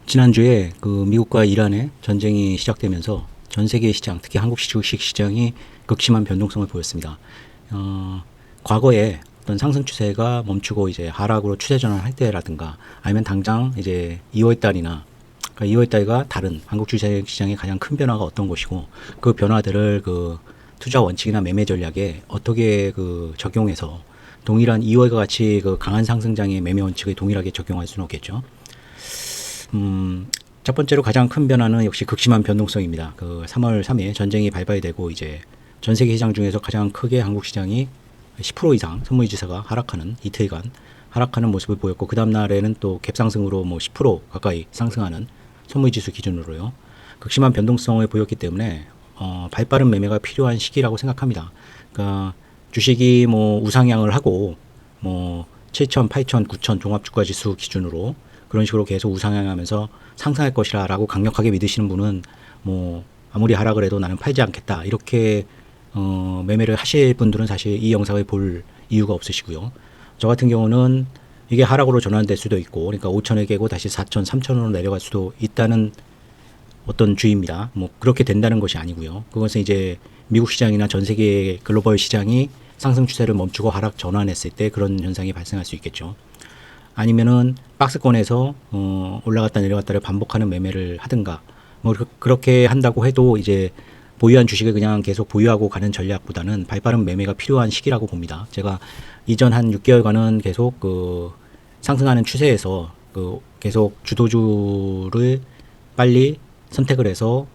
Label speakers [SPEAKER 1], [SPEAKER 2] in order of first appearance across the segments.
[SPEAKER 1] 지난주에 그 미국과 이란의 전쟁이 시작되면서 전 세계 시장, 특히 한국 주식 시장이 극심한 변동성을 보였습니다. 과거에 어떤 상승 추세가 멈추고 이제 하락으로 추세 전환할 때라든가 아니면 당장 이제 2월 달이나 그러니까 2월 달과 다른 한국 주식 시장의 가장 큰 변화가 어떤 것이고 그 변화들을 그 투자 원칙이나 매매 전략에 어떻게 그 적용해서 동일한 2월과 같이 그 강한 상승장의 매매 원칙을 동일하게 적용할 수는 없겠죠. 첫 번째로 가장 큰 변화는 역시 극심한 변동성입니다. 그 3월 3일 전쟁이 발발되고 이제 전 세계 시장 중에서 가장 크게 한국 시장이 10% 이상 선물지수가 하락하는 이틀간 하락하는 모습을 보였고 그 다음 날에는 또 갭상승으로 뭐 10% 가까이 상승하는 선물지수 기준으로요. 극심한 변동성을 보였기 때문에 발빠른 매매가 필요한 시기라고 생각합니다. 그러니까 주식이 뭐 우상향을 하고 뭐 7천, 8천, 9천 종합주가지수 기준으로 그런 식으로 계속 우상향하면서 상승할 것이라고 강력하게 믿으시는 분은 뭐 아무리 하락을 해도 나는 팔지 않겠다 이렇게 매매를 하실 분들은 사실 이 영상을 볼 이유가 없으시고요. 저 같은 경우는 이게 하락으로 전환될 수도 있고 그러니까 5천을 깨고 다시 4천, 3천으로 내려갈 수도 있다는 어떤 주의입니다. 뭐 그렇게 된다는 것이 아니고요. 그것은 이제 미국 시장이나 전 세계 글로벌 시장이 상승 추세를 멈추고 하락 전환했을 때 그런 현상이 발생할 수 있겠죠. 아니면은 박스권에서 올라갔다 내려갔다를 반복하는 매매를 하든가 뭐 그렇게 한다고 해도 이제 보유한 주식을 그냥 계속 보유하고 가는 전략보다는 발빠른 매매가 필요한 시기라고 봅니다. 제가 이전 한 6개월간은 계속 그 상승하는 추세에서 그 계속 주도주를 빨리 선택을 해서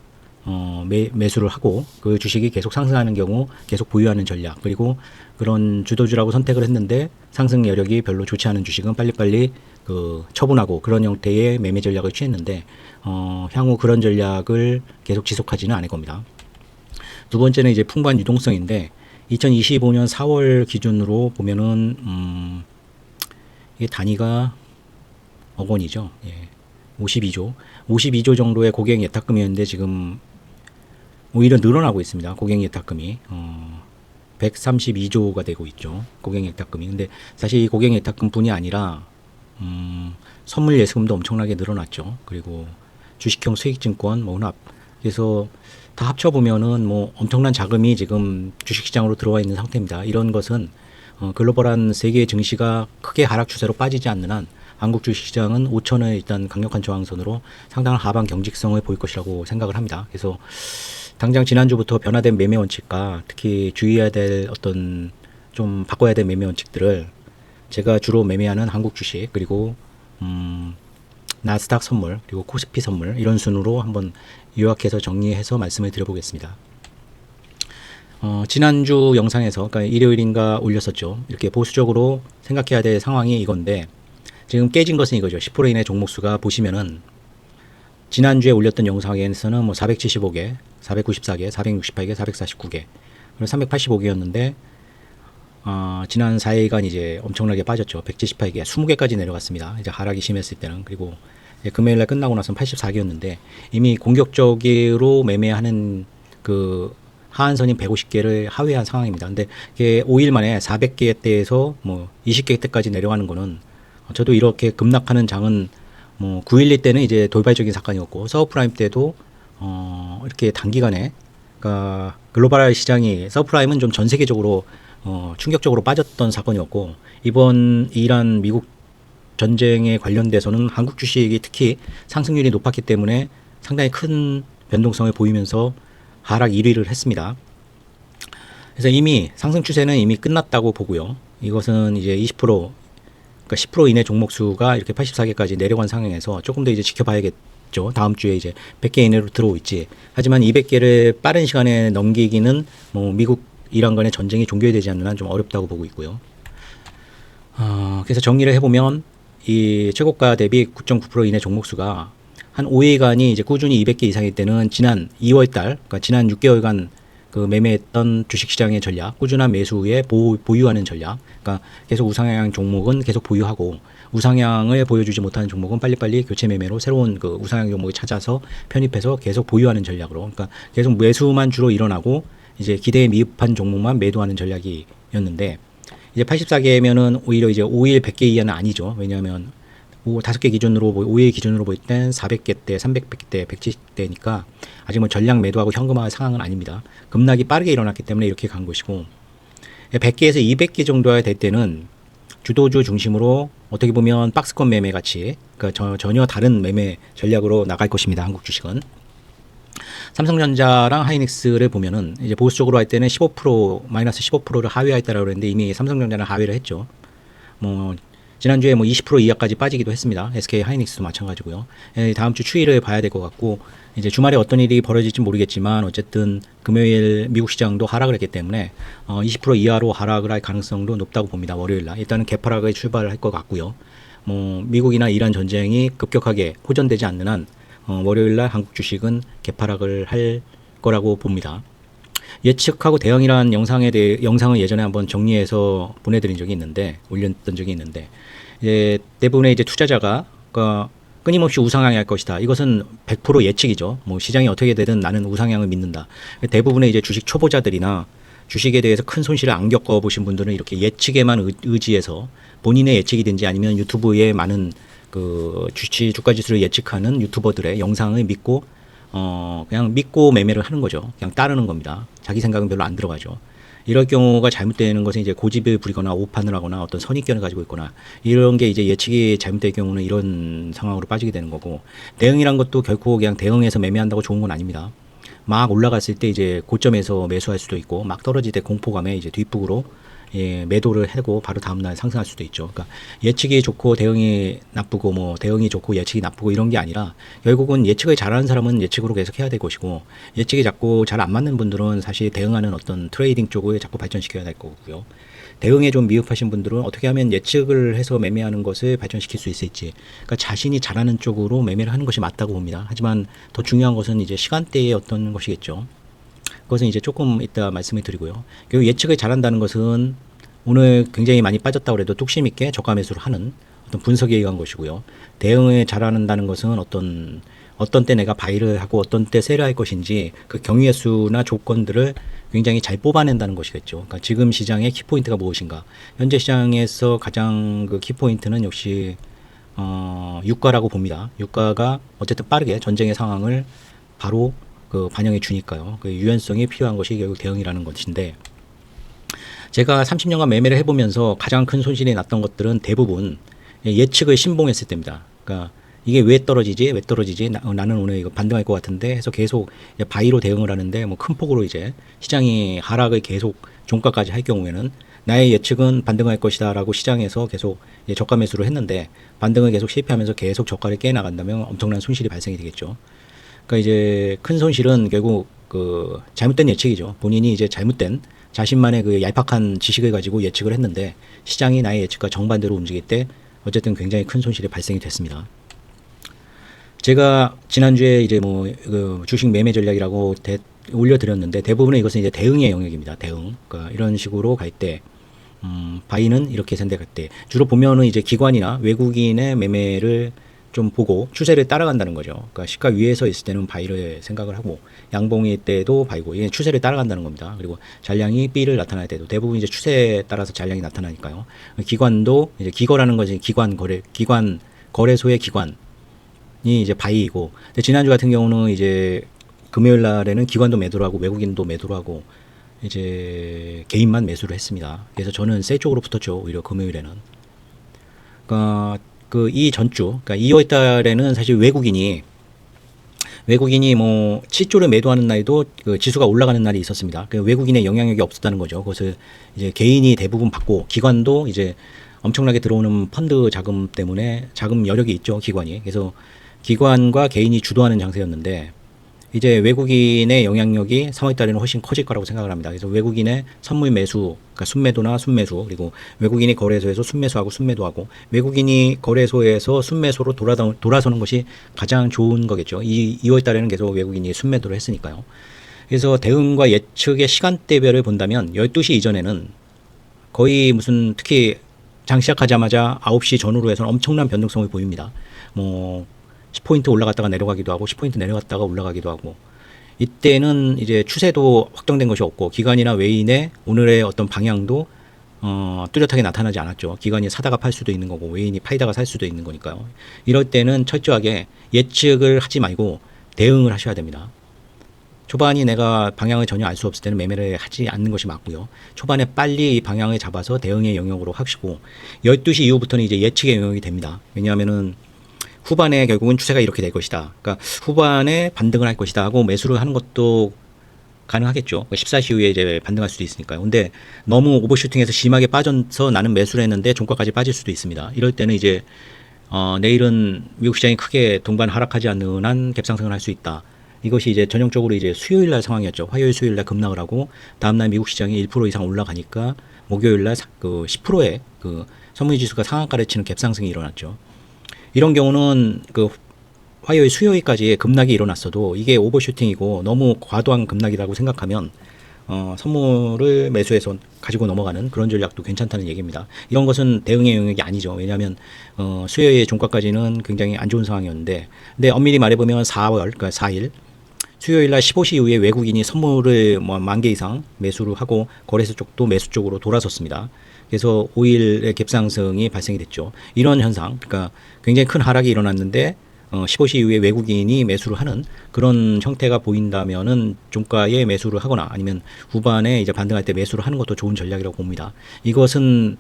[SPEAKER 1] 매수를 하고 그 주식이 계속 상승하는 경우 계속 보유하는 전략 그리고 그런 주도주라고 선택을 했는데 상승 여력이 별로 좋지 않은 주식은 빨리빨리 그 처분하고 그런 형태의 매매 전략을 취했는데 향후 그런 전략을 계속 지속하지는 않을 겁니다. 두 번째는 이제 풍부한 유동성인데 2025년 4월 기준으로 보면은 이게 단위가 억 원이죠. 예. 52조 정도의 고객 예탁금이었는데 지금 오히려 늘어나고 있습니다. 고객 예탁금이 132조가 되고 있죠. 고객 예탁금이. 근데 사실 이 고객 예탁금뿐이 아니라 선물 예수금도 엄청나게 늘어났죠. 그리고 주식형 수익증권, 뭐 혼합. 그래서 다 합쳐보면은 뭐 엄청난 자금이 지금 주식시장으로 들어와 있는 상태입니다. 이런 것은 글로벌한 세계의 증시가 크게 하락 추세로 빠지지 않는 한 한국 주식시장은 5천의 일단 강력한 저항선으로 상당한 하방 경직성을 보일 것이라고 생각을 합니다. 그래서 당장 지난주부터 변화된 매매 원칙과 특히 주의해야 될 어떤 좀 바꿔야 될 매매 원칙들을 제가 주로 매매하는 한국 주식 그리고 나스닥 선물 그리고 코스피 선물 이런 순으로 한번 요약해서 정리해서 말씀을 드려보겠습니다. 지난주 영상에서 그러니까 일요일인가 올렸었죠. 이렇게 보수적으로 생각해야 될 상황이 이건데 지금 깨진 것은 이거죠. 10% 이내 종목수가 보시면은 지난주에 올렸던 영상에서는 뭐 475개, 494개, 468개, 449개, 그리고 385개였는데 지난 4일간 이제 엄청나게 빠졌죠. 178개, 20개까지 내려갔습니다. 이제 하락이 심했을 때는. 그리고 금요일 날 끝나고 나서는 84개였는데 이미 공격적으로 매매하는 그 하한선인 150개를 하회한 상황입니다. 근데 이게 5일 만에 400개대에서 뭐 20개대까지 내려가는 거는 저도 이렇게 급락하는 장은 뭐 9.12 때는 이제 돌발적인 사건이었고 서브프라임 때도 이렇게 단기간에 그러니까 글로벌 시장이 서브프라임은 좀 전 세계적으로 충격적으로 빠졌던 사건이었고 이번 이란 미국 전쟁에 관련돼서는 한국 주식이 특히 상승률이 높았기 때문에 상당히 큰 변동성을 보이면서 하락 1위를 했습니다. 그래서 이미 상승 추세는 이미 끝났다고 보고요. 이것은 이제 20% 그러니까 10% 이내 종목 수가 이렇게 84개까지 내려간 상황에서 조금 더 이제 지켜봐야겠죠. 다음 주에 이제 100개 이내로 들어올지. 하지만 200개를 빠른 시간에 넘기기는 뭐 미국 이란 간의 전쟁이 종결되지 않는 한 좀 어렵다고 보고 있고요. 그래서 정리를 해보면 이 최고가 대비 9.9% 이내 종목 수가 한 5일간이 이제 꾸준히 200개 이상일 때는 지난 2월 달, 그러니까 지난 6개월간 그 매매했던 주식시장의 전략, 꾸준한 매수 후에 보유하는 전략, 그러니까 계속 우상향 종목은 계속 보유하고 우상향을 보여주지 못하는 종목은 빨리빨리 교체 매매로 새로운 그 우상향 종목을 찾아서 편입해서 계속 보유하는 전략으로, 그러니까 계속 매수만 주로 일어나고 이제 기대에 미흡한 종목만 매도하는 전략이었는데 이제 84개면은 오히려 이제 5일 100개 이하는 아니죠. 왜냐하면 5개 기준으로 5일 기준으로 볼 땐 400개대, 300개대, 170대니까 아직 뭐 전량 매도하고 현금화 상황은 아닙니다. 급락이 빠르게 일어났기 때문에 이렇게 간 것이고 100개에서 200개 정도가 될 때는 주도주 중심으로 어떻게 보면 박스권 매매 같이 그러니까 전혀 다른 매매 전략으로 나갈 것입니다. 한국 주식은. 삼성전자랑 하이닉스를 보면은 이제 보수적으로 할 때는 15% 마이너스 15%를 하회했다라고 그랬는데 이미 삼성전자는 하회를 했죠. 뭐 지난주에 뭐 20% 이하까지 빠지기도 했습니다. SK 하이닉스도 마찬가지고요. 다음 주 추이를 봐야 될 것 같고 이제 주말에 어떤 일이 벌어질지 모르겠지만 어쨌든 금요일 미국 시장도 하락을 했기 때문에 20% 이하로 하락을 할 가능성도 높다고 봅니다. 월요일 날 일단은 개파락을 출발을 할 것 같고요. 뭐 미국이나 이란 전쟁이 급격하게 호전되지 않는 한 월요일 날 한국 주식은 개파락을 할 거라고 봅니다. 예측하고 대응이라는 영상을 예전에 한번 정리해서 보내드린 적이 있는데 올렸던 적이 있는데 대부분의 이제 투자자가 끊임없이 우상향할 것이다. 이것은 100% 예측이죠. 뭐 시장이 어떻게 되든 나는 우상향을 믿는다. 대부분의 이제 주식 초보자들이나 주식에 대해서 큰 손실을 안 겪어보신 분들은 이렇게 예측에만 의지해서 본인의 예측이든지 아니면 유튜브에 많은 그 주가 지수를 예측하는 유튜버들의 영상을 믿고 그냥 믿고 매매를 하는 거죠. 그냥 따르는 겁니다. 자기 생각은 별로 안 들어가죠. 이럴 경우가 잘못되는 것은 이제 고집을 부리거나 오판을 하거나 어떤 선입견을 가지고 있거나 이런 게 이제 예측이 잘못될 경우는 이런 상황으로 빠지게 되는 거고 대응이란 것도 결코 그냥 대응해서 매매한다고 좋은 건 아닙니다. 막 올라갔을 때 이제 고점에서 매수할 수도 있고 막 떨어질 때 공포감에 이제 뒷북으로 매도를 하고 바로 다음날 상승할 수도 있죠. 그러니까 예측이 좋고 대응이 나쁘고 뭐 대응이 좋고 예측이 나쁘고 이런 게 아니라 결국은 예측을 잘하는 사람은 예측으로 계속 해야 될 것이고 예측이 자꾸 잘 안 맞는 분들은 사실 대응하는 어떤 트레이딩 쪽을 자꾸 발전시켜야 될 거고요. 대응에 좀 미흡하신 분들은 어떻게 하면 예측을 해서 매매하는 것을 발전시킬 수 있을지 그러니까 자신이 잘하는 쪽으로 매매를 하는 것이 맞다고 봅니다. 하지만 더 중요한 것은 이제 시간대의 어떤 것이겠죠. 그것은 이제 조금 이따 말씀을 드리고요. 결국 예측을 잘한다는 것은 오늘 굉장히 많이 빠졌다고 해도 뚝심 있게 저가 매수를 하는 어떤 분석에 의한 것이고요. 대응을 잘한다는 것은 어떤 때 내가 바이를 하고 어떤 때 세를 할 것인지 그 경우의 수나 조건들을 굉장히 잘 뽑아낸다는 것이겠죠. 그러니까 지금 시장의 키포인트가 무엇인가. 현재 시장에서 가장 그 키포인트는 역시 유가라고 봅니다. 유가가 어쨌든 빠르게 전쟁의 상황을 바로 그 반영해 주니까요. 그 유연성이 필요한 것이 결국 대응이라는 것인데 제가 30년간 매매를 해보면서 가장 큰 손실이 났던 것들은 대부분 예측을 신봉했을 때입니다. 그러니까 이게 왜 떨어지지? 나는 오늘 이거 반등할 것 같은데 해서 계속 바이로 대응을 하는데 뭐 큰 폭으로 이제 시장이 하락을 계속 종가까지 할 경우에는 나의 예측은 반등할 것이다라고 시장에서 계속 저가 매수를 했는데 반등을 계속 실패하면서 계속 저가를 깨 나간다면 엄청난 손실이 발생이 되겠죠. 그러니까 이제 큰 손실은 결국 그 잘못된 예측이죠. 본인이 이제 잘못된 자신만의 그 얄팍한 지식을 가지고 예측을 했는데 시장이 나의 예측과 정반대로 움직일 때 어쨌든 굉장히 큰 손실이 발생이 됐습니다. 제가 지난주에 이제 뭐 그 주식 매매 전략이라고 올려드렸는데 대부분의 이것은 이제 대응의 영역입니다. 대응. 그러니까 이런 식으로 갈 때 바이는 이렇게 선택할 때 주로 보면은 이제 기관이나 외국인의 매매를 좀 보고 추세를 따라간다는 거죠. 그러니까 시가 위에서 있을 때는 바이를 생각을 하고 양봉일 때도 바이고 이게 추세를 따라간다는 겁니다. 그리고 잔량이 B를 나타날 때도 대부분 이제 추세에 따라서 잔량이 나타나니까요. 기관도 이제 기거라는 것이 기관 거래소의 기관이 이제 바이이고 근데 지난주 같은 경우는 이제 금요일 날에는 기관도 매도를 하고 외국인도 매도를 하고 이제 개인만 매수를 했습니다. 그래서 저는 세 쪽으로 붙었죠. 오히려 금요일에는. 그러니까 이 전주, 그러니까 2월 달에는 사실 외국인이 뭐 7조를 매도하는 날도 그 지수가 올라가는 날이 있었습니다. 그 외국인의 영향력이 없었다는 거죠. 그것을 이제 개인이 대부분 받고 기관도 이제 엄청나게 들어오는 펀드 자금 때문에 자금 여력이 있죠. 기관이. 그래서 기관과 개인이 주도하는 장세였는데 이제 외국인의 영향력이 3월 달에는 훨씬 커질 거라고 생각을 합니다. 그래서 외국인의 선물 매수, 그러니까 순매도나 순매수, 그리고 외국인이 거래소에서 순매수하고 순매도하고 외국인이 거래소에서 순매수로 돌아서는 것이 가장 좋은 거겠죠. 2월 달에는 계속 외국인이 순매도를 했으니까요. 그래서 대응과 예측의 시간대별을 본다면 12시 이전에는 거의 무슨 특히 장 시작하자마자 9시 전후로 해서는 엄청난 변동성을 보입니다. 뭐 10포인트 올라갔다가 내려가기도 하고 10포인트 내려갔다가 올라가기도 하고 이때는 이제 추세도 확정된 것이 없고 기관이나 외인의 오늘의 어떤 방향도 뚜렷하게 나타나지 않았죠. 기관이 사다가 팔 수도 있는 거고 외인이 팔다가 살 수도 있는 거니까요. 이럴 때는 철저하게 예측을 하지 말고 대응을 하셔야 됩니다. 초반이 내가 방향을 전혀 알 수 없을 때는 매매를 하지 않는 것이 맞고요. 초반에 빨리 이 방향을 잡아서 대응의 영역으로 하시고 12시 이후부터는 이제 예측의 영역이 됩니다. 왜냐하면은 후반에 결국은 추세가 이렇게 될 것이다. 그러니까 후반에 반등을 할 것이다 하고 매수를 하는 것도 가능하겠죠. 14시 이후에 이제 반등할 수도 있으니까요. 근데 너무 오버슈팅해서 심하게 빠져서 나는 매수를 했는데 종가까지 빠질 수도 있습니다. 이럴 때는 이제 내일은 미국 시장이 크게 동반 하락하지 않는 한 갭상승을 할 수 있다. 이것이 이제 전형적으로 이제 수요일 날 상황이었죠. 화요일, 수요일 날 급락을 하고 다음날 미국 시장이 1% 이상 올라가니까 목요일 날 그 10%의 그 선물 지수가 상한가를 치는 갭상승이 일어났죠. 이런 경우는 그 화요일, 수요일까지 급락이 일어났어도 이게 오버슈팅이고 너무 과도한 급락이라고 생각하면 선물을 매수해서 가지고 넘어가는 그런 전략도 괜찮다는 얘기입니다. 이런 것은 대응의 영역이 아니죠. 왜냐하면 수요일 종가까지는 굉장히 안 좋은 상황이었는데, 근데 엄밀히 말해보면 4월, 그러니까 4일 수요일 날 15시 이후에 외국인이 선물을 뭐 10,000개 이상 매수를 하고 거래소 쪽도 매수 쪽으로 돌아섰습니다. 그래서 5일의 갭상승이 발생이 됐죠. 이런 현상, 그러니까 굉장히 큰 하락이 일어났는데 15시 이후에 외국인이 매수를 하는 그런 형태가 보인다면은 종가에 매수를 하거나 아니면 후반에 이제 반등할 때 매수를 하는 것도 좋은 전략이라고 봅니다. 이것은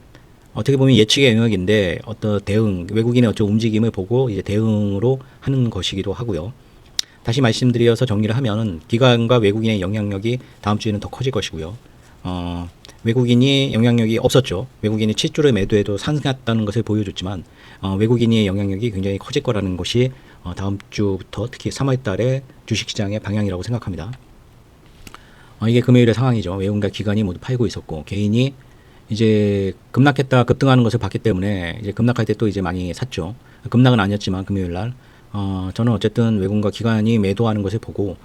[SPEAKER 1] 어떻게 보면 예측의 영역인데 어떤 대응, 외국인의 어떤 움직임을 보고 이제 대응으로 하는 것이기도 하고요. 다시 말씀드려서 정리를 하면 기관과 외국인의 영향력이 다음 주에는 더 커질 것이고요. 외국인이 영향력이 없었죠. 외국인이 7주를 매도해도 상승했다는 것을 보여줬지만 외국인의 영향력이 굉장히 커질 거라는 것이 다음 주부터 특히 3월 달에 주식시장의 방향이라고 생각합니다. 이게 금요일의 상황이죠. 외국인과 기관이 모두 팔고 있었고 개인이 이제 급락했다 급등하는 것을 봤기 때문에 이제 급락할 때 또 이제 많이 샀죠. 급락은 아니었지만 금요일 날 저는 어쨌든 외국인과 기관이 매도하는 것을 보고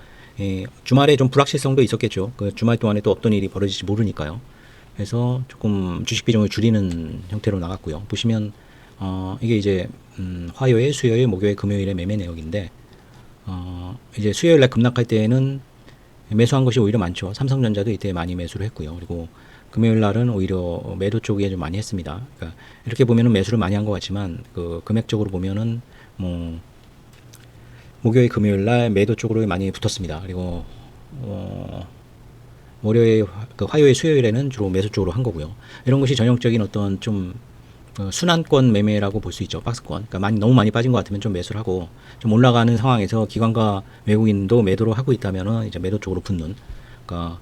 [SPEAKER 1] 주말에 좀 불확실성도 있었겠죠. 그 주말 동안에 또 어떤 일이 벌어질지 모르니까요. 그래서 조금 주식 비중을 줄이는 형태로 나갔고요. 보시면 이게 이제 화요일, 수요일, 목요일, 금요일의 매매 내역인데 이제 수요일 날 급락할 때에는 매수한 것이 오히려 많죠. 삼성전자도 이때 많이 매수를 했고요. 그리고 금요일 날은 오히려 매도 쪽에 좀 많이 했습니다. 그러니까 이렇게 보면은 매수를 많이 한 것 같지만 그 금액적으로 보면은 뭐 목요일, 금요일 날 매도 쪽으로 많이 붙었습니다. 그리고 월요일, 그 화요일, 수요일에는 주로 매수 쪽으로 한 거고요. 이런 것이 전형적인 어떤 좀 순환권 매매라고 볼 수 있죠. 박스권. 그러니까 너무 많이 빠진 것 같으면 좀 매수를 하고 좀 올라가는 상황에서 기관과 외국인도 매도를 하고 있다면은 이제 매도 쪽으로 붙는. 그러니까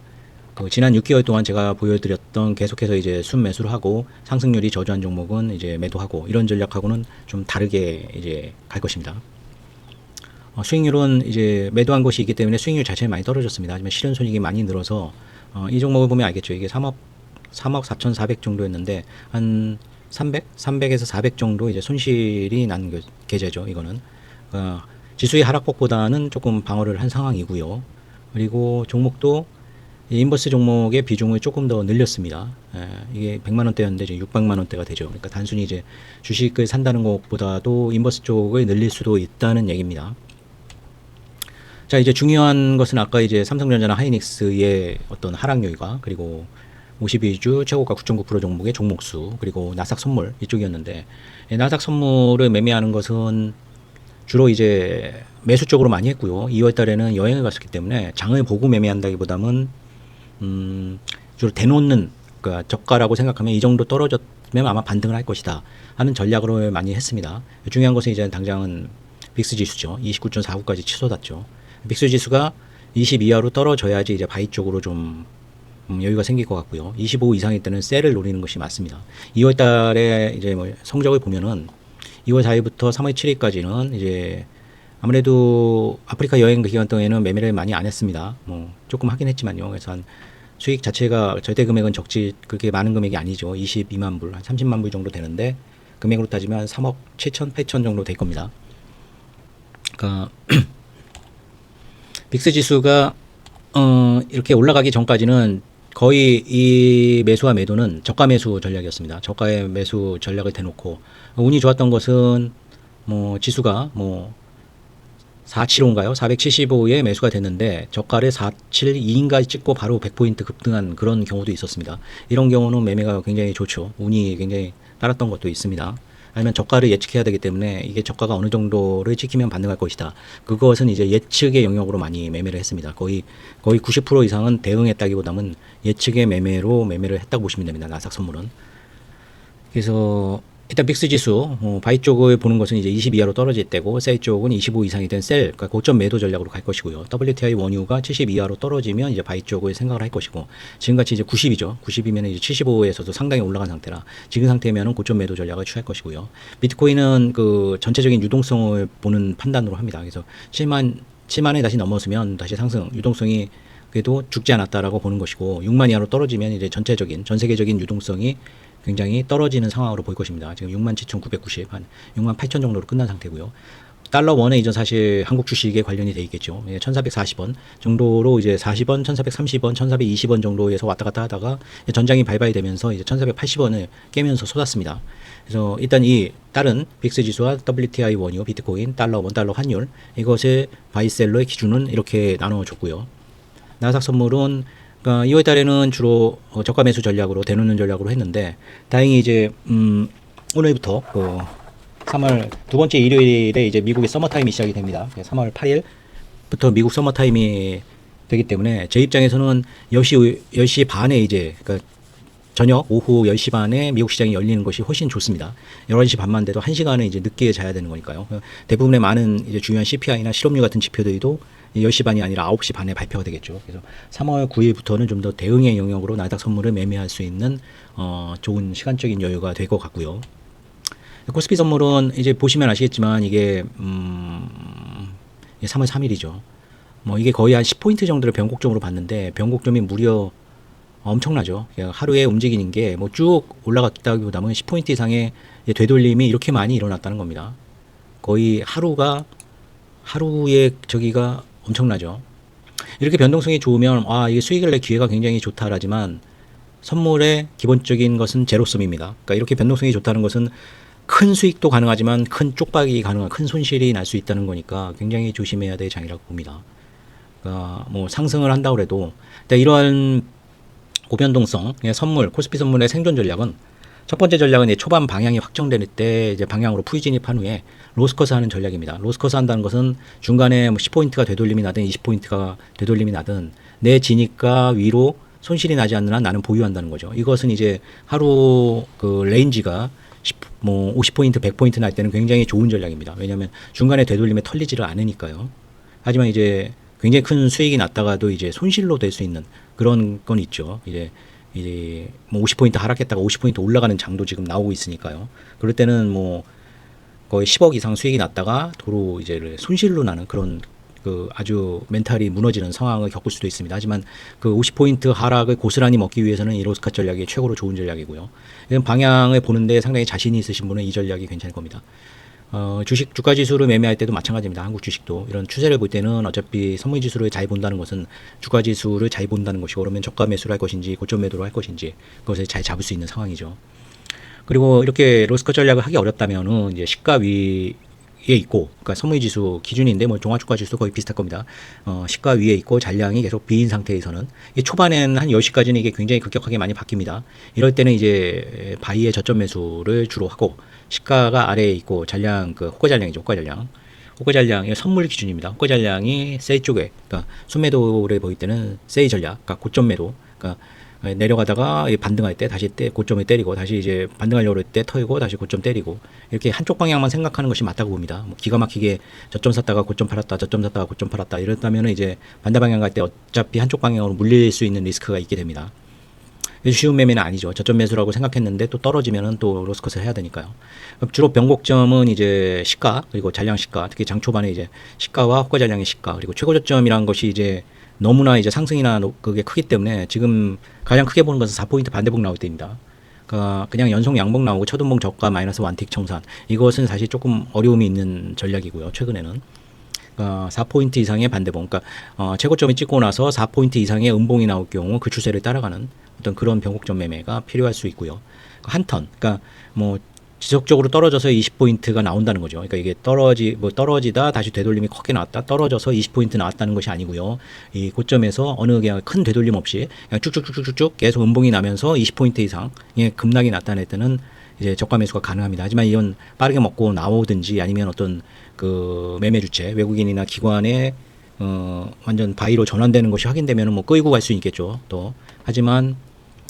[SPEAKER 1] 그 지난 6개월 동안 제가 보여드렸던 계속해서 이제 순매수를 하고 상승률이 저조한 종목은 이제 매도하고 이런 전략하고는 좀 다르게 이제 갈 것입니다. 수익률은 이제 매도한 것이 있기 때문에 수익률 자체는 많이 떨어졌습니다. 하지만 실현 손익이 많이 늘어서 이 종목을 보면 알겠죠. 이게 3억 4,400 정도였는데 한 300에서 400 정도 이제 손실이 난 계좌죠. 이거는 지수의 하락폭보다는 조금 방어를 한 상황이고요. 그리고 종목도 인버스 종목의 비중을 조금 더 늘렸습니다. 이게 100만 원대였는데 이제 600만 원대가 되죠. 그러니까 단순히 이제 주식을 산다는 것보다도 인버스 쪽을 늘릴 수도 있다는 얘기입니다. 자, 이제 중요한 것은 아까 이제 삼성전자나 하이닉스의 어떤 하락 요인과 그리고 52주 최고가 9.9% 종목의 종목수 그리고 나스닥 선물 이쪽이었는데 나스닥 선물을 매매하는 것은 주로 이제 매수 쪽으로 많이 했고요. 2월 달에는 여행을 갔었기 때문에 장을 보고 매매한다기보다는 주로 대놓는 그러니까 저가라고 생각하면 이 정도 떨어졌으면 아마 반등을 할 것이다 하는 전략으로 많이 했습니다. 중요한 것은 이제 당장은 빅스 지수죠. 29.49까지 치솟았죠. 빅스 지수가 20 이하로 떨어져야지 이제 바이 쪽으로 좀 여유가 생길 것 같고요. 25 이상일 때는 셀을 노리는 것이 맞습니다. 2월 달에 이제 뭐 성적을 보면은 2월 4일부터 3월 7일까지는 이제 아무래도 아프리카 여행 기간 동안에는 매매를 많이 안 했습니다. 뭐 조금 하긴 했지만요. 그래서 한 수익 자체가 절대 금액은 적지 그렇게 많은 금액이 아니죠. 22만 불, 한 30만 불 정도 되는데 금액으로 따지면 3억 7천, 8천 정도 될 겁니다. 그러니까 빅스 지수가 이렇게 올라가기 전까지는 거의 이 매수와 매도는 저가 매수 전략이었습니다. 저가의 매수 전략을 대놓고 운이 좋았던 것은 뭐 지수가 뭐 475인가요? 475에 매수가 됐는데 저가를 472인가 찍고 바로 100포인트 급등한 그런 경우도 있었습니다. 이런 경우는 매매가 굉장히 좋죠. 운이 굉장히 따랐던 것도 있습니다. 아니면 저가를 예측해야 되기 때문에 이게 저가가 어느 정도를 지키면 반등할 것이다. 그것은 이제 예측의 영역으로 많이 매매를 했습니다. 거의 90% 이상은 대응했다기보다는 예측의 매매를 했다고 보시면 됩니다. 나스닥 선물은. 그래서 일단 빅스 지수 바이 쪽을 보는 것은 이제 20 이하로 떨어질 때고 셀 쪽은 25 이상이 된 셀, 그러니까 고점 매도 전략으로 갈 것이고요. WTI 원유가 70 이하로 떨어지면 이제 바이 쪽을 생각을 할 것이고, 지금같이 이제 90이죠. 90이면 이제 75에서도 상당히 올라간 상태라 지금 상태면은 고점 매도 전략을 취할 것이고요. 비트코인은 그 전체적인 유동성을 보는 판단으로 합니다. 그래서 7만에 다시 넘었으면 다시 상승 유동성이 그래도 죽지 않았다라고 보는 것이고, 6만 이하로 떨어지면 이제 전 세계적인 유동성이 굉장히 떨어지는 상황으로 보일 것입니다. 지금 67,990, 한 68,000 정도로 끝난 상태고요. 달러 원에 이제 사실 한국 주식에 관련이 돼 있겠죠. 1,440원 정도로 이제 40원, 1,430원, 1,420원 정도에서 왔다 갔다 하다가 전장이 발발이 되면서 이제 1,480원을 깨면서 쏟았습니다. 그래서 일단 이 다른 빅스 지수와 WTI 원유, 비트코인, 달러, 원달러 환율 이것의 바이셀러의 기준은 이렇게 나눠줬고요. 나스닥 선물은 그러니까 2월 달에는 주로 저가 매수 전략으로 대놓는 전략으로 했는데, 다행히 이제 오늘부터 3월 두 번째 일요일에 이제 미국의 서머 타임이 시작이 됩니다. 3월 8일부터 미국 서머 타임이 되기 때문에 제 입장에서는 10시 반에 이제 그러니까 저녁 오후 10시 반에 미국 시장이 열리는 것이 훨씬 좋습니다. 11시 반만 돼도 1시간은 이제 늦게 자야 되는 거니까요. 대부분의 많은 이제 중요한 CPI나 실업률 같은 지표들도 10시 반이 아니라 9시 반에 발표가 되겠죠. 그래서 3월 9일부터는 좀 더 대응의 영역으로 나스닥 선물을 매매할 수 있는 좋은 시간적인 여유가 될 것 같고요. 코스피 선물은 이제 보시면 아시겠지만 이게 3월 3일이죠. 뭐 이게 거의 한 10포인트 정도를 변곡점으로 봤는데 변곡점이 무려 엄청나죠. 하루에 움직이는 게 뭐 쭉 올라갔다기보다는 10포인트 이상의 되돌림이 이렇게 많이 일어났다는 겁니다. 거의 하루에 저기가 엄청나죠. 이렇게 변동성이 좋으면 이게 수익을 낼 기회가 굉장히 좋다라지만 선물의 기본적인 것은 제로섬입니다. 그러니까 이렇게 변동성이 좋다는 것은 큰 수익도 가능하지만 큰 쪽박이 가능한 큰 손실이 날 수 있다는 거니까 굉장히 조심해야 될 장이라고 봅니다. 그러니까 뭐 상승을 한다고 해도 이런 고변동성 선물, 코스피 선물의 생존 전략은 첫 번째 전략은 초반 방향이 확정될 때 이제 방향으로 풀진입한 후에 로스컷을 하는 전략입니다. 로스컷을 한다는 것은 중간에 10포인트가 되돌림이 나든 20포인트가 되돌림이 나든 내 진입가 위로 손실이 나지 않는 한 나는 보유한다는 거죠. 이것은 이제 하루 그 레인지가 50포인트, 100포인트 날 때는 굉장히 좋은 전략입니다. 왜냐하면 중간에 되돌림에 털리지를 않으니까요. 하지만 이제 굉장히 큰 수익이 났다가도 이제 손실로 될 수 있는 그런 건 있죠. 이제 뭐 50포인트 하락했다가 50포인트 올라가는 장도 지금 나오고 있으니까요. 그럴 때는 뭐 거의 10억 이상 수익이 났다가 도로 이제 손실로 나는 그런 그 아주 멘탈이 무너지는 상황을 겪을 수도 있습니다. 하지만 그 50포인트 하락을 고스란히 먹기 위해서는 이 로스컷 전략이 최고로 좋은 전략이고요. 이런 방향을 보는데 상당히 자신이 있으신 분은 이 전략이 괜찮을 겁니다. 주가 지수를 매매할 때도 마찬가지입니다. 한국 주식도 이런 추세를 볼 때는 어차피 선물 지수를 잘 본다는 것은 주가 지수를 잘 본다는 것이고, 그러면 저가 매수를 할 것인지 고점 매도를 할 것인지 그것을 잘 잡을 수 있는 상황이죠. 그리고 이렇게 로스컷 전략을 하기 어렵다면은 이제 시가 위에 있고, 그러니까 선물 지수 기준인데 뭐 종합주가 지수 거의 비슷할 겁니다. 시가 위에 있고 잔량이 계속 비인 상태에서는 초반에는 한 10시까지는 이게 굉장히 급격하게 많이 바뀝니다. 이럴 때는 이제 바이의 저점 매수를 주로 하고, 시가가 아래에 있고 잔량 호가 잔량이죠. 호가 잔량이 선물 기준입니다. 호가 잔량이 세이 쪽에, 그러니까 순매도를 보일 때는 세이 전략, 그러니까 고점 매도, 그러니까 내려가다가 반등할 때 다시 고점을 때리고 다시 이제 반등하려고 할 때 털고 다시 고점 때리고, 이렇게 한쪽 방향만 생각하는 것이 맞다고 봅니다. 뭐 기가 막히게 저점 샀다가 고점 팔았다, 저점 샀다가 고점 팔았다 이랬다면 이제 반대 방향 갈 때 어차피 한쪽 방향으로 물릴 수 있는 리스크가 있게 됩니다. 쉬운 매매는 아니죠. 저점 매수라고 생각했는데 또 떨어지면은 또 로스컷을 해야 되니까요. 주로 변곡점은 이제 시가, 그리고 잔량 시가, 특히 장 초반에 이제 시가와 호가 잔량의 시가, 그리고 최고 저점이라는 것이 이제 너무나 이제 상승이나 그게 크기 때문에 지금 가장 크게 보는 것은 4포인트 반대복 나올 때입니다. 그러니까 그냥 연속 양봉 나오고 첫운봉 저가 마이너스 완틱 청산, 이것은 사실 조금 어려움이 있는 전략이고요. 최근에는 4포인트 이상의 반대봉, 그러니까 최고점이 찍고 나서 4포인트 이상의 음봉이 나올 경우 그 추세를 따라가는 어떤 그런 변곡점 매매가 필요할 수 있고요. 한 턴, 그러니까 뭐 지속적으로 떨어져서 20포인트가 나온다는 거죠. 그러니까 이게 떨어지다 다시 되돌림이 크게 나왔다, 떨어져서 20포인트 나왔다는 것이 아니고요. 이 고점에서 어느 그냥 큰 되돌림 없이 그냥 쭉쭉쭉쭉쭉 계속 음봉이 나면서 20포인트 이상의 급락이 나타날 때는 이제 저가 매수가 가능합니다. 하지만 이건 빠르게 먹고 나오든지 아니면 어떤 그 매매 주체, 외국인이나 기관의 완전 바이로 전환되는 것이 확인되면 뭐 끌고 갈 수 있겠죠. 또 하지만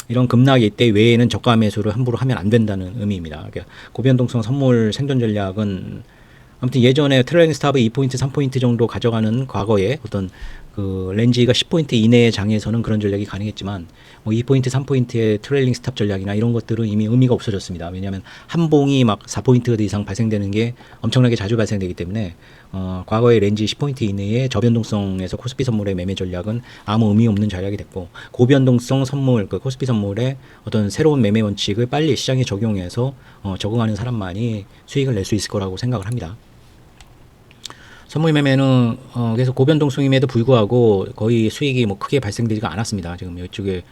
[SPEAKER 1] 이런 급락일 때 외에는 저가 매수를 함부로 하면 안 된다는 의미입니다. 그러니까 고변동성 선물 생존 전략은 아무튼 예전에 트레일링 스탑을 2포인트, 3포인트 정도 가져가는 과거에 어떤 그 렌지가 10포인트 이내의 장에서는 그런 전략이 가능했지만 뭐 2포인트, 3포인트의 트레일링 스탑 전략이나 이런 것들은 이미 의미가 없어졌습니다. 왜냐하면 한 봉이 막 4포인트 이상 발생되는 게 엄청나게 자주 발생되기 때문에 과거의 렌지 10포인트 이내의 저변동성에서 코스피 선물의 매매 전략은 아무 의미 없는 전략이 됐고, 고변동성 선물, 그 코스피 선물의 어떤 새로운 매매 원칙을 빨리 시장에 적용해서 적응하는 사람만이 수익을 낼 수 있을 거라고 생각을 합니다. 선물 매매는 계속 고변동성임에도 불구하고 거의 수익이 뭐 크게 발생되지가 않았습니다. 지금 이쪽에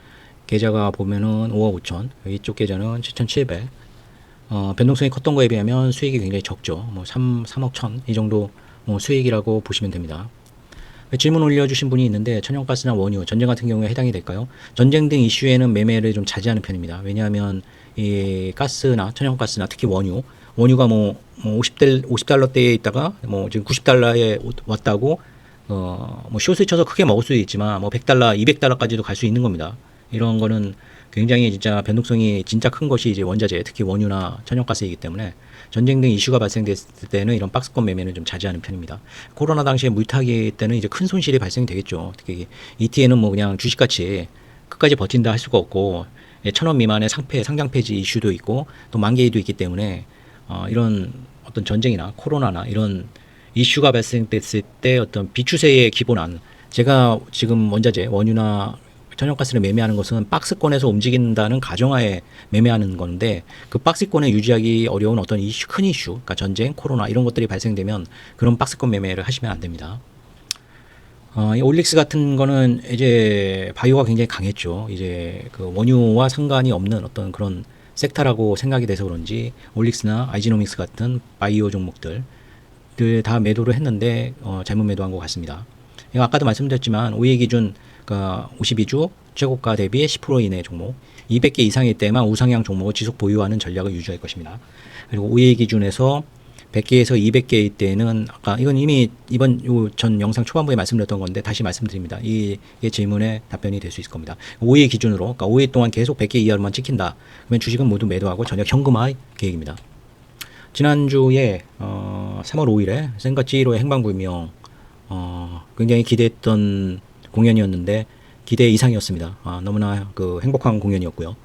[SPEAKER 1] 계좌가 보면은 5억 5천, 이쪽 계좌는 7,700. 변동성이 컸던 거에 비하면 수익이 굉장히 적죠. 뭐 3억 1천 이 정도 수익이라고 보시면 됩니다. 질문 올려주신 분이 있는데 천연가스나 원유, 전쟁 같은 경우에 해당이 될까요? 전쟁 등 이슈에는 매매를 좀 자제하는 편입니다. 왜냐하면 이 가스나 천연가스나 특히 원유가 뭐 50달러대에 있다가 뭐 지금 90달러에 왔다고 뭐 숏을 쳐서 크게 먹을 수도 있지만 뭐 100달러, 200달러까지도 갈 수 있는 겁니다. 이런 거는 굉장히 진짜 변동성이 진짜 큰 것이 이제 원자재, 특히 원유나 천연가스이기 때문에 전쟁 등 이슈가 발생됐을 때는 이런 박스권 매매는 좀 자제하는 편입니다. 코로나 당시에 물타기 때는 이제 큰 손실이 발생이 되겠죠. 특히 ETN은 뭐 그냥 주식같이 끝까지 버틴다 할 수가 없고 1,000원 미만의 상장 폐지 이슈도 있고 또 만기일도 있기 때문에 이런 어떤 전쟁이나 코로나나 이런 이슈가 발생됐을 때 어떤 비추세의 기본안, 제가 지금 원자재, 원유나 천연가스를 매매하는 것은 박스권에서 움직인다는 가정하에 매매하는 건데 그 박스권에 유지하기 어려운 어떤 이슈, 큰 이슈, 그러니까 전쟁, 코로나 이런 것들이 발생되면 그런 박스권 매매를 하시면 안 됩니다. 이 올릭스 같은 거는 이제 바이오가 굉장히 강했죠. 이제 그 원유와 상관이 없는 어떤 그런 섹터라고 생각이 돼서 그런지 올릭스나 아이지노믹스 같은 바이오 종목들 다 매도를 했는데 잘못 매도한 것 같습니다. 아까도 말씀드렸지만 5일 기준 그러니까 52주 최고가 대비 10% 이내 종목 200개 이상일 때만 우상향 종목을 지속 보유하는 전략을 유지할 것입니다. 그리고 5일 기준에서 100개에서 200개일 때는 아까 이건 이미 이번 전 영상 초반부에 말씀드렸던 건데 다시 말씀드립니다. 이 질문에 답변이 될 수 있을 겁니다. 5일 기준으로 그러니까 5일 동안 계속 100개 이하로만 찍힌다. 그러면 주식은 모두 매도하고 저녁 현금화 계획입니다. 지난주에 3월 5일에 센과찌로의 행방불명 굉장히 기대했던 공연이었는데 기대 이상이었습니다. 너무나 그 행복한 공연이었고요.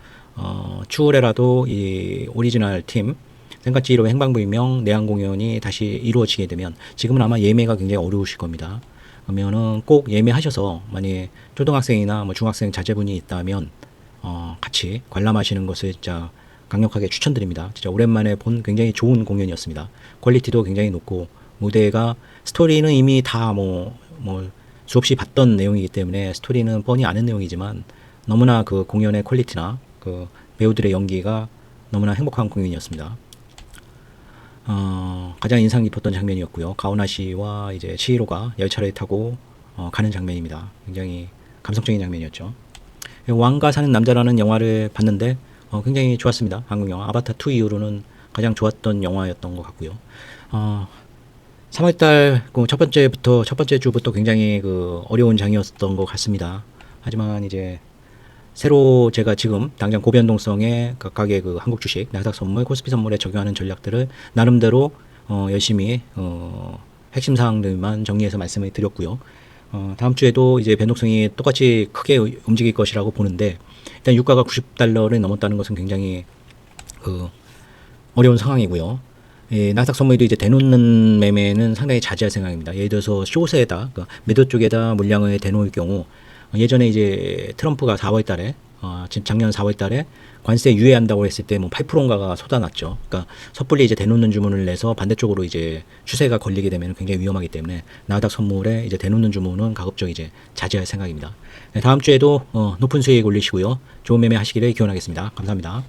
[SPEAKER 1] 추후에라도 이 오리지널 팀 센과찌로의 행방불명 내한 공연이 다시 이루어지게 되면 지금은 아마 예매가 굉장히 어려우실 겁니다. 그러면은 꼭 예매하셔서 만약에 초등학생이나 뭐 중학생 자제분이 있다면 같이 관람하시는 것을 진짜 강력하게 추천드립니다. 진짜 오랜만에 본 굉장히 좋은 공연이었습니다. 퀄리티도 굉장히 높고 무대가 스토리는 이미 다 뭐 수없이 봤던 내용이기 때문에 스토리는 뻔히 아는 내용이지만 너무나 그 공연의 퀄리티나 그 배우들의 연기가 너무나 행복한 공연이었습니다. 가장 인상 깊었던 장면이었고요. 가오나 씨와 이제 치히로가 열차를 타고 가는 장면입니다. 굉장히 감성적인 장면이었죠. 왕가 사는 남자라는 영화를 봤는데 굉장히 좋았습니다. 한국 영화 아바타 2 이후로는 가장 좋았던 영화였던 것 같고요. 3월달 첫 번째 주부터 굉장히 그 어려운 장이었던 것 같습니다. 하지만 이제 새로 제가 지금 당장 고변동성의 각각의 그 한국 주식, 나스닥 선물, 코스피 선물에 적용하는 전략들을 나름대로 열심히 핵심 사항들만 정리해서 말씀을 드렸고요. 다음 주에도 이제 변동성이 똑같이 크게 움직일 것이라고 보는데 일단 유가가 90달러를 넘었다는 것은 굉장히 어려운 상황이고요. 나스닥 선물도 이제 대놓는 매매는 상당히 자제할 생각입니다. 예를 들어서 숏에다 그러니까 매도 쪽에다 물량을 대놓을 경우 예전에 이제 트럼프가 4월달에 작년 4월달에 관세 유예한다고 했을 때 뭐 8%인가가 쏟아났죠. 그러니까 섣불리 이제 대놓는 주문을 내서 반대쪽으로 이제 추세가 걸리게 되면 굉장히 위험하기 때문에 나스닥 선물에 이제 대놓는 주문은 가급적 이제 자제할 생각입니다. 네, 다음 주에도 높은 수익 올리시고요. 좋은 매매 하시기를 기원하겠습니다. 감사합니다.